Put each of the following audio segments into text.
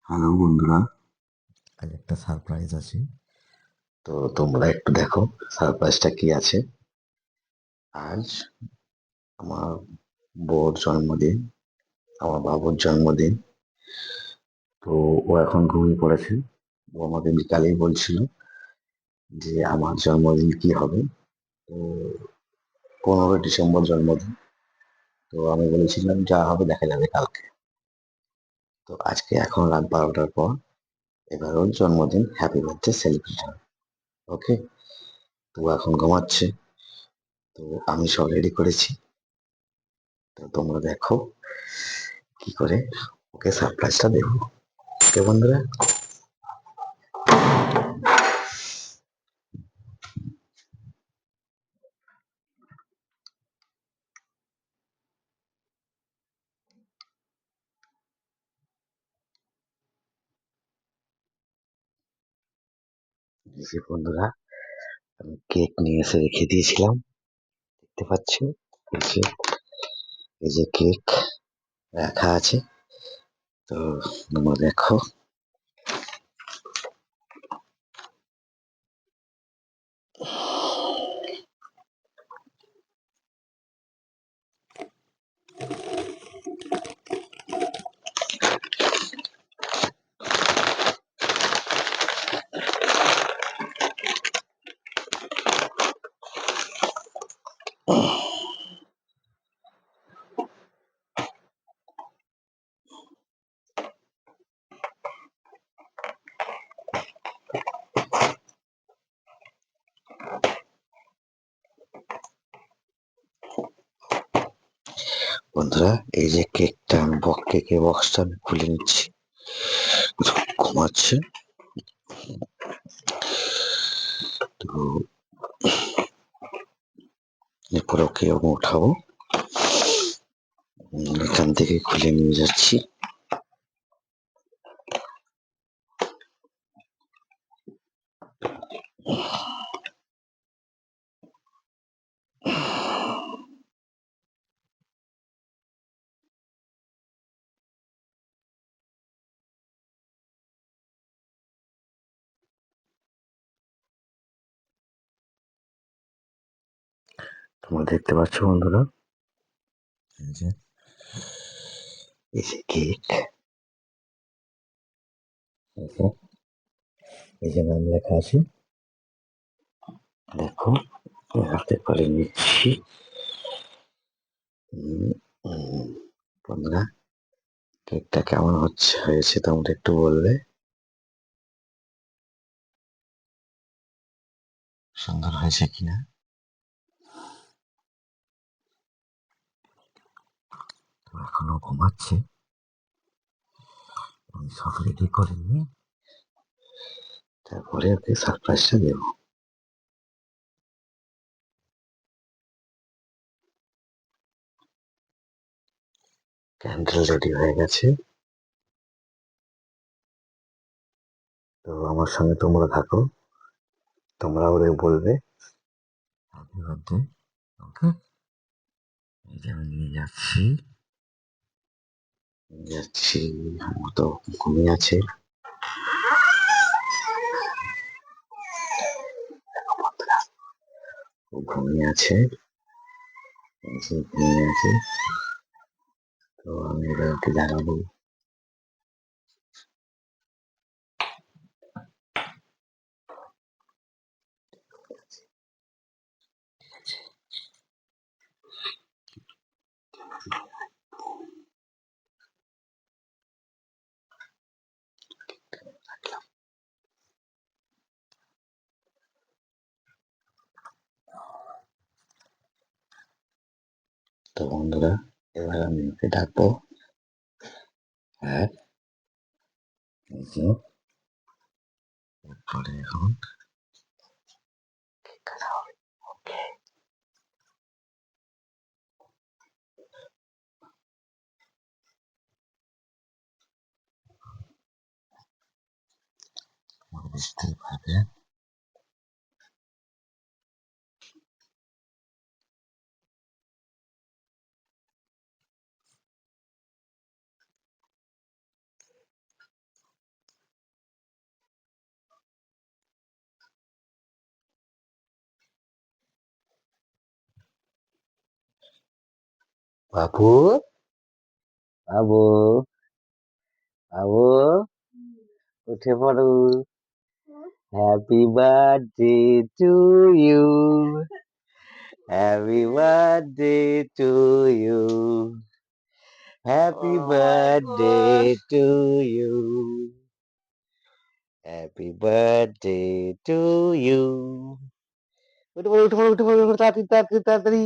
Hello বন্ধুরা। আজ একটা সারপ্রাইজ আছে। তো তোমরা একটু দেখো সারপ্রাইজটা কি আছে। আজ আমার বউর জন্মদিন, আমার বাবুর জন্মদিন। তো ও এখন ঘুমিয়ে পড়েছে। ও আমাকে বিকালেই বলছিল যে আমার জন্মদিন কি হবে। তো 15 ডিসেম্বর জন্মদিন। তো আমি বলেছিলাম যা হবে দেখা যাবে কালকে। তো আজকে এখন রাত 12টার পর এবার ওর জন্মদিন, হ্যাপি বার্থডে সেলিব্রেট হবে। ওকে। তো ও এখন ঘুমাচ্ছে। তো আমি সব রেডি করেছি। তো তোমরা দেখো কি করে ওকে সারপ্রাইজটা দেবো। ওকে বন্ধুরা। এই যে বন্ধুরা, আমি কেক নিয়ে এসে রেখে দিয়েছিলাম, দেখতে পাচ্ছ। এই যে এই যে কেক রাখা আছে। তো তোমরা দেখো। বন্ধুরা, এই যে কেকটা আমি কেকের বক্সটা আমি খুলে নিচ্ছি। ঘুমাচ্ছে। তো এরপর ওকে আমি উঠাবো। এখান থেকে খুলে নিয়ে যাচ্ছি। তোমরা দেখতে পাচ্ছ বন্ধুরা, এই যে এই যে কেক, এই যে এই যে নাম লেখা আছে। দেখো হাতে করে নিচ্ছি। উম, উম, বন্ধুরা, কেকটা কেমন হয়েছে তোমরা একটু বলবে। সুন্দর হয়েছে কিনা। তো এখনো ঘুমাচ্ছে। আমি সব রেডি করে নিয়ে তারপরে ওকে সারপ্রাইজটা দেবো। ক্যান্ডেল রেডি হয়ে গেছে। তো আমার সঙ্গে তোমরা থাকো। তোমরা ওদের বলবে হ্যাপি বার্থডে। ওকে। এই যে আমি নিয়ে যাচ্ছি। যাচ্ছি। ও তো ঘুমিয়ে আছে। ও ঘুমিয়ে আছে। এই যে ঘুমিয়ে আছে। তো আমি এবার ওকে জাগাবো। তো বন্ধুরা, এবার আমি ওকে ডাকবো। হ্যাঁ। এই যে এরপরে এখন কেক কাটা হবে। ওকে। বুঝতেই পারবে। বাবু, বাবু, বাবু, উঠে পড়ো। Happy birthday to you, happy birthday to you, happy birthday to you, happy birthday to you. উঠে পড়ো, উঠে পড়ো, উঠে পড়ো, তাড়াতাড়ি, তাড়াতাড়ি, তাড়াতাড়ি।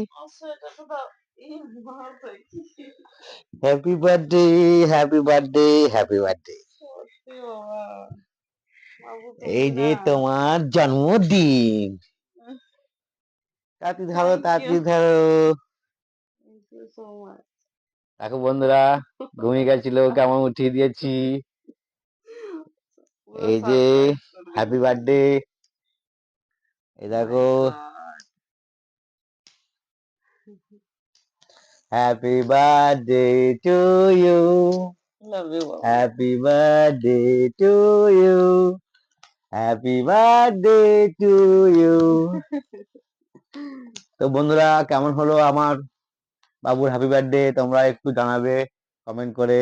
Happy birthday, happy birthday, happy birthday. এই যে তোমার জন্মদিন। তাড়াতাড়ি ধরো, তাড়াতাড়ি ধরো। দেখো বন্ধুরা, ঘুমিয়ে গেছিল, কেমন উঠিয়ে দিয়েছি। এই যে হ্যাপি বার্থডে, এই দেখো happy birthday to you, happy birthday to you, happy birthday to you. তো বন্ধুরা, কেমন হলো আমার বাবুর হ্যাপি বার্থডে তোমরা একটু জানাবে কমেন্ট করে।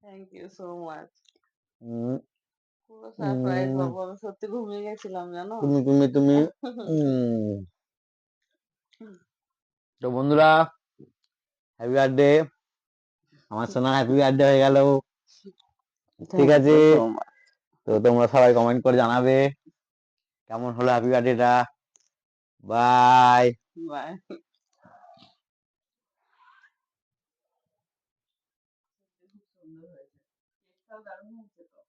Thank you so much. উম, পুরো সারপ্রাইজ উম, বাবু, আমি সত্যি ঘুমিয়ে গেছিলাম জানো। তুমি তুমি তুমি উম। তো বন্ধুরা, হ্যাপি বার্থডে, আমার সোনা হ্যাপি বার্থডে হয়ে গেল। ঠিক আছে, তো তোমরা সবাই কমেন্ট করে জানাবে কেমন হলো হ্যাপি বার্থডেটা। বাই। বাই। খুব সুন্দর হয়েছে, কেকটাও দারুণ হয়েছে তো।